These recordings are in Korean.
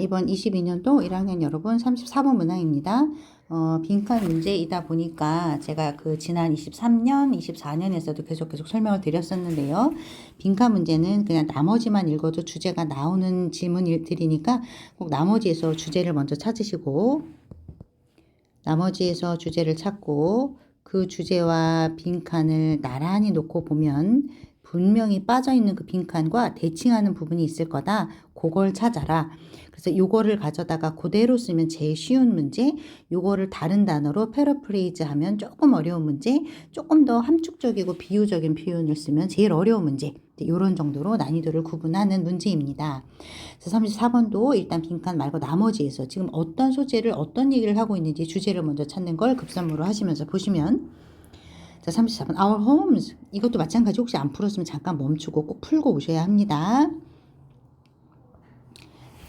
이번 22년도 1학년 여러분 34번 문항입니다. 빈칸 문제이다 보니까 제가 그 지난 23년, 24년에서도 계속 설명을 드렸었는데요. 빈칸 문제는 그냥 나머지만 읽어도 주제가 나오는 질문들이니까 꼭 나머지에서 주제를 먼저 찾으시고 나머지에서 주제를 찾고 그 주제와 빈칸을 나란히 놓고 보면 분명히 빠져있는 그 빈칸과 대칭하는 부분이 있을 거다. 그걸 찾아라. 그래서 요거를 가져다가 그대로 쓰면 제일 쉬운 문제, 요거를 다른 단어로 패러프레이즈 하면 조금 어려운 문제, 조금 더 함축적이고 비유적인 표현을 쓰면 제일 어려운 문제, 이런 정도로 난이도를 구분하는 문제입니다. 그래서 34번도 일단 빈칸 말고 나머지에서 지금 어떤 소재를 어떤 얘기를 하고 있는지 주제를 먼저 찾는 걸 급선무로 하시면서 보시면 자, 34번 Our homes 이것도 마찬가지 혹시 안 풀었으면 잠깐 멈추고 꼭 풀고 오셔야 합니다.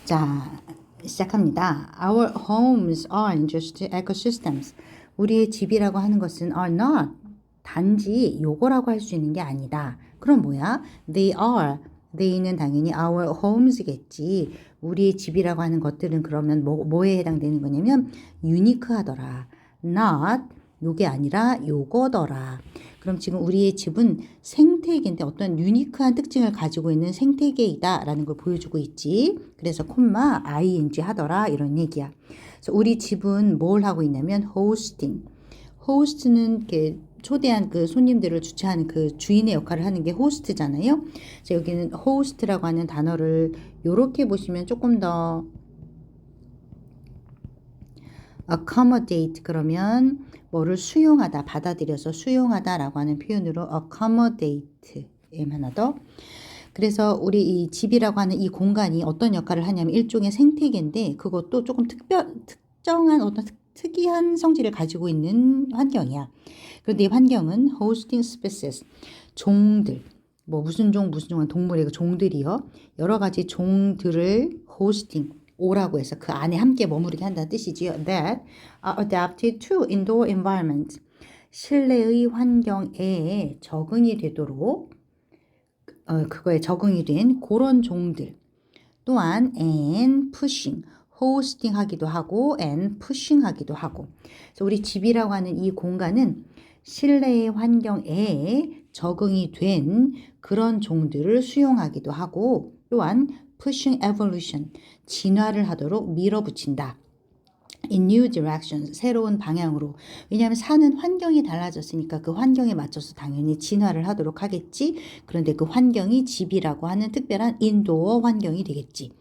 자, 시작합니다. Our homes aren't just ecosystems. 우리의 집이라고 하는 것은 are not 단지 요거라고 할 수 있는 게 아니다. 그럼 뭐야? They are. they는 당연히 our homes겠지. 우리의 집이라고 하는 것들은 그러면 뭐에 해당되는 거냐면 유니크하더라. not 요게 아니라 요거더라. 그럼 지금 우리의 집은 생태계인데 어떤 유니크한 특징을 가지고 있는 생태계이다 라는 걸 보여주고 있지. 그래서 콤마 ing 하더라 이런 얘기야. 그래서 우리 집은 뭘 하고 있냐면 hosting. host는 이렇게 초대한 그 손님들을 주최하는 그 주인의 역할을 하는 게 호스트잖아요. 그래서 여기는 host라고 하는 단어를 이렇게 보시면 조금 더 accommodate 그러면 뭐를 수용하다, 받아들여서 수용하다라고 하는 표현으로 accommodate 하나 더. 그래서 우리 이 집이라고 하는 이 공간이 어떤 역할을 하냐면 일종의 생태계인데 그것도 조금 특정한 어떤 특이한 성질을 가지고 있는 환경이야. 그런데 이 환경은 hosting species, 종들, 뭐 무슨 종 동물의 그 종들이요. 여러 가지 종들을 hosting 오라고 해서 그 안에 함께 머무르게 한다는 뜻이지요. That are adapted to indoor environment. 실내의 환경에 적응이 되도록 그거에 적응이 된 그런 종들. 또한 and pushing, hosting 하기도 하고 and pushing 하기도 하고. 그래서 우리 집이라고 하는 이 공간은 실내의 환경에 적응이 된 그런 종들을 수용하기도 하고 또한 pushing evolution, 진화를 하도록 밀어붙인다. In new directions, 새로운 방향으로. 왜냐하면 사는 환경이 달라졌으니까 그 환경에 맞춰서 당연히 진화를 하도록 하겠지. 그런데 그 환경이 집이라고 하는 특별한 인도어 환경이 되겠지.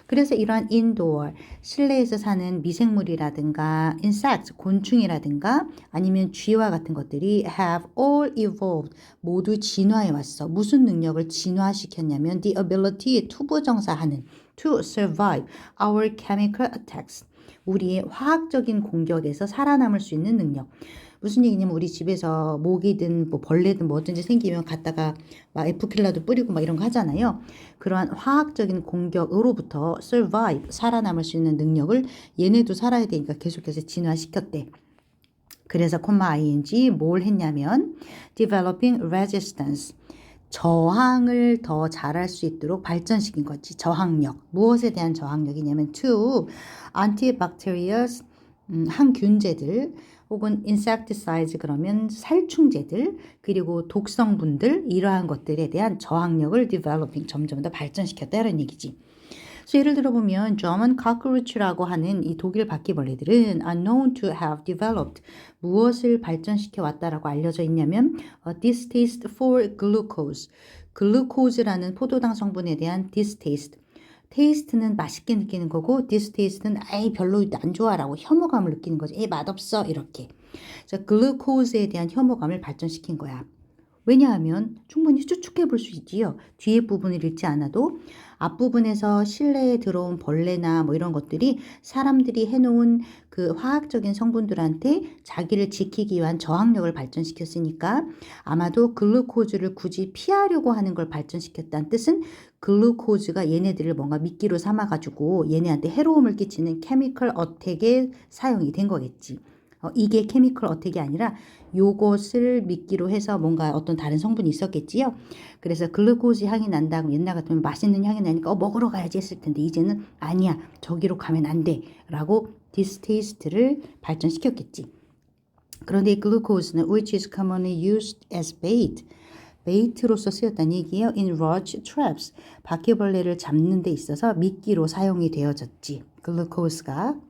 그래서 이러한 인도어, 실내에서 사는 미생물이라든가 insects, 곤충이라든가 아니면 쥐와 같은 것들이 have all evolved, 모두 진화해 왔어. 무슨 능력을 진화시켰냐면 the ability, 투부정사하는 to survive our chemical attacks, 우리의 화학적인 공격에서 살아남을 수 있는 능력. 무슨 얘기냐면 우리 집에서 모기든 뭐 벌레든 뭐든지 생기면 갖다가 막 F킬러도 뿌리고 막 이런 거 하잖아요. 그러한 화학적인 공격으로부터 survive, 살아남을 수 있는 능력을 얘네도 살아야 되니까 계속해서 진화시켰대. 그래서 콤마 ing 뭘 했냐면 developing resistance, 저항을 더 잘할 수 있도록 발전시킨 거지. 저항력. 무엇에 대한 저항력이냐면 to antibacterials, 항균제들 혹은 insecticides 그러면 살충제들 그리고 독성분들 이러한 것들에 대한 저항력을 developing 점점 더 발전시켰다는 얘기지. 그래서 예를 들어 보면 German cockroach라고 하는 이 독일 바퀴벌레들은 are known to have developed 무엇을 발전시켜 왔다라고 알려져 있냐면 a distaste for glucose, 글루코즈라는 포도당 성분에 대한 distaste. 테이스트는 맛있게 느끼는 거고 디스테이스트는 아이 별로 안 좋아라고 혐오감을 느끼는 거지. 맛없어 이렇게. 그래서 글루코즈에 대한 혐오감을 발전시킨 거야. 왜냐하면 충분히 추측해 볼 수 있지요. 뒤에 부분을 읽지 않아도 앞부분에서 실내에 들어온 벌레나 뭐 이런 것들이 사람들이 해놓은 그 화학적인 성분들한테 자기를 지키기 위한 저항력을 발전시켰으니까 아마도 글루코즈를 굳이 피하려고 하는 걸 발전시켰다는 뜻은 글루코즈가 얘네들을 뭔가 미끼로 삼아가지고 얘네한테 해로움을 끼치는 케미컬 어택에 사용이 된 거겠지. 이게 케미컬 어택이 아니라 요것을 미끼로 해서 뭔가 어떤 다른 성분이 있었겠지요. 그래서 글루코즈 향이 난다. 그럼 옛날 같으면 맛있는 향이 나니까 먹으러 가야지 했을 텐데 이제는 아니야. 저기로 가면 안 돼. 라고 디스테이스트를 발전시켰겠지. 그런데 이 글루코즈는 which is commonly used as bait. 베이트로서 쓰였다는 얘기예요. In roach traps. 바퀴벌레를 잡는 데 있어서 미끼로 사용이 되어졌지. 글루코즈가.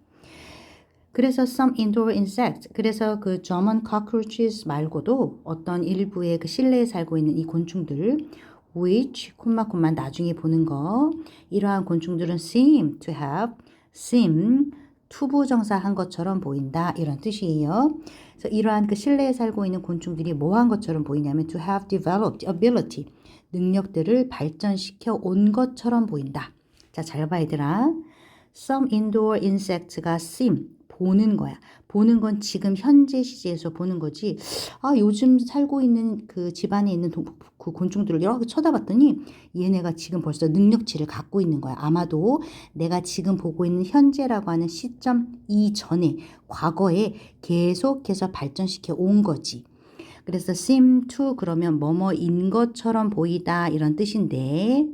그래서 some indoor insects, 그래서 그 German cockroaches 말고도 어떤 일부의 그 실내에 살고 있는 이 곤충들, which, 콤마콤마 나중에 보는 거, 이러한 곤충들은 seem to have, seem, 투부정사한 것처럼 보인다, 이런 뜻이에요. 그래서 이러한 그 실내에 살고 있는 곤충들이 뭐 한 것처럼 보이냐면 to have developed ability, 능력들을 발전시켜 온 것처럼 보인다. 자, 잘 봐, 얘들아. Some indoor insects가 seem, 보는 거야. 보는 건 지금 현재 시제에서 보는 거지. 아, 요즘 살고 있는 그 집안에 있는 그 곤충들을 이렇게 쳐다봤더니 얘네가 지금 벌써 능력치를 갖고 있는 거야. 아마도 내가 지금 보고 있는 현재라고 하는 시점 이전에 과거에 계속해서 발전시켜 온 거지. 그래서 seem to 그러면 뭐뭐인 것처럼 보이다 이런 뜻인데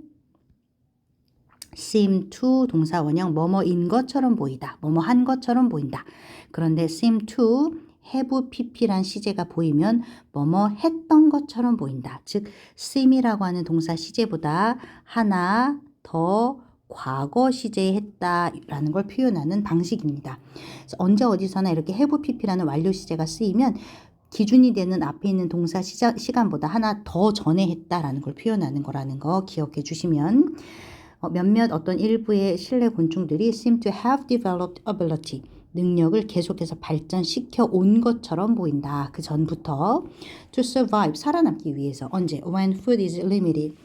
seem to 동사 원형 뭐뭐인 것처럼 보이다. 뭐뭐 한 것처럼 보인다. 그런데 seem to have pp란 시제가 보이면 뭐뭐 했던 것처럼 보인다. 즉 seem이라고 하는 동사 시제보다 하나 더 과거 시제에 했다라는 걸 표현하는 방식입니다. 그래서 언제 어디서나 이렇게 have pp라는 완료 시제가 쓰이면 기준이 되는 앞에 있는 동사 시간보다 하나 더 전에 했다라는 걸 표현하는 거라는 거 기억해 주시면 몇몇 어떤 일부의 실내 곤충들이 seem to have developed ability, 능력을 계속해서 발전시켜 온 것처럼 보인다. 그 전부터 to survive, 살아남기 위해서. 언제? When food is limited.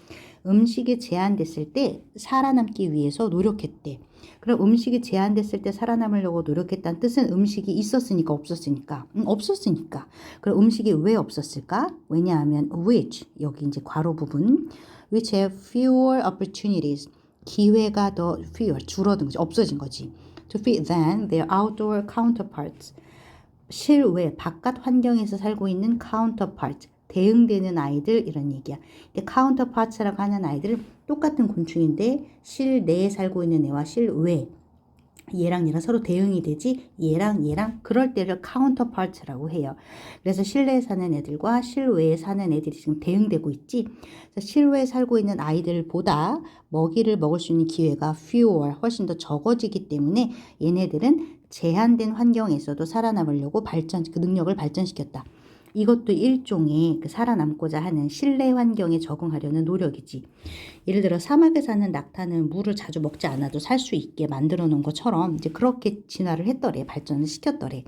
음식이 제한됐을 때 살아남기 위해서 노력했대. 그럼 음식이 제한됐을 때 살아남으려고 노력했다는 뜻은 음식이 있었으니까 없었으니까? 없었으니까. 그럼 음식이 왜 없었을까? 왜냐하면 which, 여기 이제 괄호 부분 which have fewer opportunities, 기회가 더 fewer, 줄어든 거지, 없어진 거지. To fit than their outdoor counterparts, 실외, 바깥 환경에서 살고 있는 counterpart, 대응되는 아이들 이런 얘기야. 근데 counterparts라고 하는 아이들은 똑같은 곤충인데 실내에 살고 있는 애와 실외, 얘랑 얘랑 서로 대응이 되지 얘랑 얘랑 그럴 때를 counterpart라고 해요. 그래서 실내에 사는 애들과 실외에 사는 애들이 지금 대응되고 있지. 그래서 실외에 살고 있는 아이들보다 먹이를 먹을 수 있는 기회가 fewer, 훨씬 더 적어지기 때문에 얘네들은 제한된 환경에서도 살아남으려고 그 능력을 발전시켰다. 이것도 일종의 그 살아남고자 하는 실내 환경에 적응하려는 노력이지. 예를 들어 사막에 사는 낙타는 물을 자주 먹지 않아도 살 수 있게 만들어 놓은 것처럼 이제 그렇게 진화를 했더래. 발전을 시켰더래.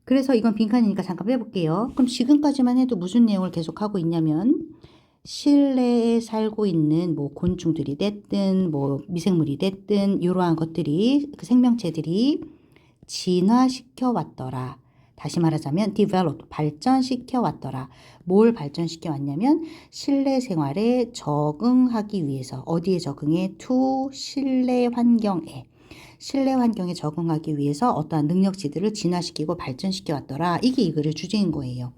그래서 이건 빈칸이니까 잠깐 빼볼게요. 그럼 지금까지만 해도 무슨 내용을 계속하고 있냐면 실내에 살고 있는 뭐 곤충들이 됐든 뭐 미생물이 됐든 이러한 것들이 그 생명체들이 진화시켜 왔더라. 다시 말하자면 develop, 발전시켜 왔더라. 뭘 발전시켜 왔냐면 실내 생활에 적응하기 위해서. 어디에 적응해? to 실내 환경에. 실내 환경에 적응하기 위해서 어떠한 능력치들을 진화시키고 발전시켜 왔더라. 이게 이 글의 주제인 거예요.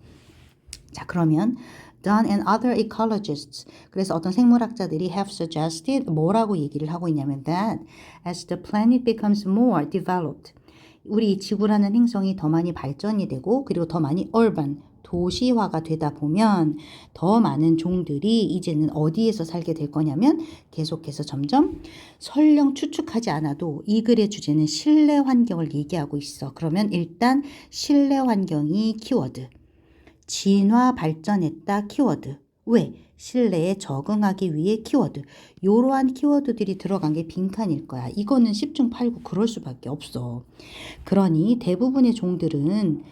자, 그러면 Dunn and other ecologists, 그래서 어떤 생물학자들이 have suggested 뭐라고 얘기를 하고 있냐면 that as the planet becomes more developed, 우리 지구라는 행성이 더 많이 발전이 되고 그리고 더 많이 urban, 도시화가 되다 보면 더 많은 종들이 이제는 어디에서 살게 될 거냐면 계속해서 점점 설령 추측하지 않아도 이 글의 주제는 실내 환경을 얘기하고 있어. 그러면 일단 실내 환경이 키워드. 진화 발전했다 키워드. 왜? 실내에 적응하기 위해 키워드. 이러한 키워드들이 들어간 게 빈칸일 거야. 이거는 10중 8구 그럴 수밖에 없어. 그러니 대부분의 종들은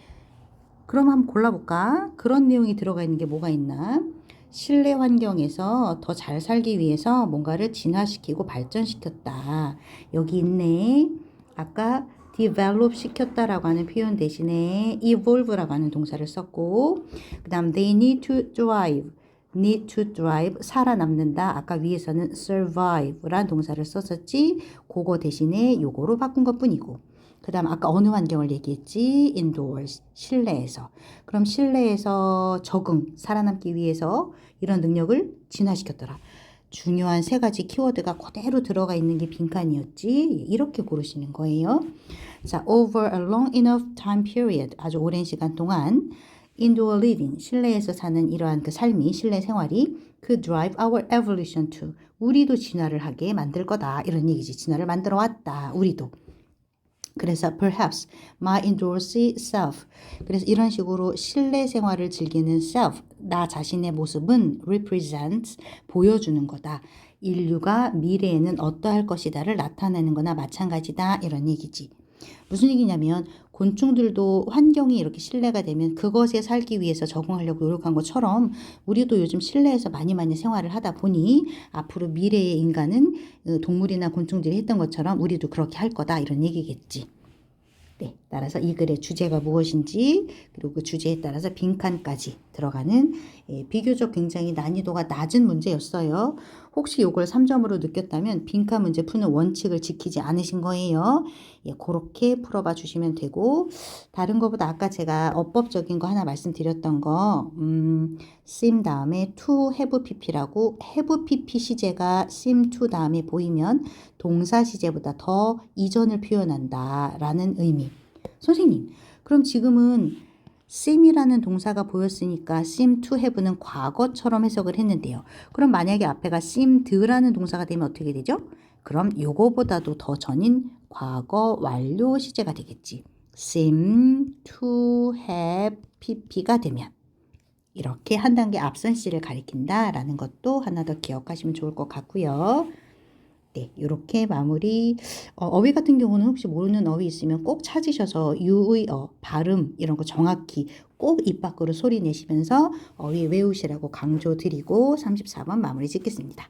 그럼 한번 골라볼까? 그런 내용이 들어가 있는 게 뭐가 있나? 실내 환경에서 더 잘 살기 위해서 뭔가를 진화시키고 발전시켰다. 여기 있네. 아까 develop 시켰다라고 하는 표현 대신에 evolve라고 하는 동사를 썼고 그 다음 they need to drive 살아남는다. 아까 위에서는 survive라는 동사를 썼었지. 그거 대신에 요거로 바꾼 것 뿐이고 그 다음 아까 어느 환경을 얘기했지? indoors, 실내에서. 그럼 실내에서 적응, 살아남기 위해서 이런 능력을 진화시켰더라. 중요한 세 가지 키워드가 그대로 들어가 있는 게 빈칸이었지. 이렇게 고르시는 거예요. 자, over a long enough time period, 아주 오랜 시간 동안 indoor living, 실내에서 사는 이러한 그 삶이, 실내 생활이 could drive our evolution to, 우리도 진화를 하게 만들 거다. 이런 얘기지. 진화를 만들어 왔다. 우리도. 그래서 perhaps my indoors self, 그래서 이런 식으로 실내 생활을 즐기는 self, 나 자신의 모습은 represents, 보여주는 거다. 인류가 미래에는 어떠할 것이다를 나타내는 거나 마찬가지다. 이런 얘기지. 무슨 얘기냐면 곤충들도 환경이 이렇게 실내가 되면 그것에 살기 위해서 적응하려고 노력한 것처럼 우리도 요즘 실내에서 많이 생활을 하다 보니 앞으로 미래의 인간은 동물이나 곤충들이 했던 것처럼 우리도 그렇게 할 거다. 이런 얘기겠지. 네, 따라서 이 글의 주제가 무엇인지 그리고 그 주제에 따라서 빈칸까지 들어가는 비교적 굉장히 난이도가 낮은 문제였어요. 혹시 이걸 3점으로 느꼈다면 빈칸 문제 푸는 원칙을 지키지 않으신 거예요. 그렇게 풀어봐 주시면 되고 다른 것보다 아까 제가 어법적인 거 하나 말씀드렸던 거 sim 다음에 to have pp라고 have pp 시제가 sim to 다음에 보이면 동사 시제보다 더 이전을 표현한다 라는 의미. 선생님, 그럼 지금은 sim이라는 동사가 보였으니까 seem to have는 과거처럼 해석을 했는데요. 그럼 만약에 앞에가 seemed라는 동사가 되면 어떻게 되죠? 그럼 요거보다도 더 전인 과거 완료 시제가 되겠지. seem to have pp가 되면 이렇게 한 단계 앞선 시를 가리킨다 라는 것도 하나 더 기억하시면 좋을 것 같고요. 네, 이렇게 마무리. 어휘 같은 경우는 혹시 모르는 어휘 있으면 꼭 찾으셔서 유의어, 발음 이런 거 정확히 꼭 입 밖으로 소리 내시면서 어휘 외우시라고 강조드리고 34번 마무리 짓겠습니다.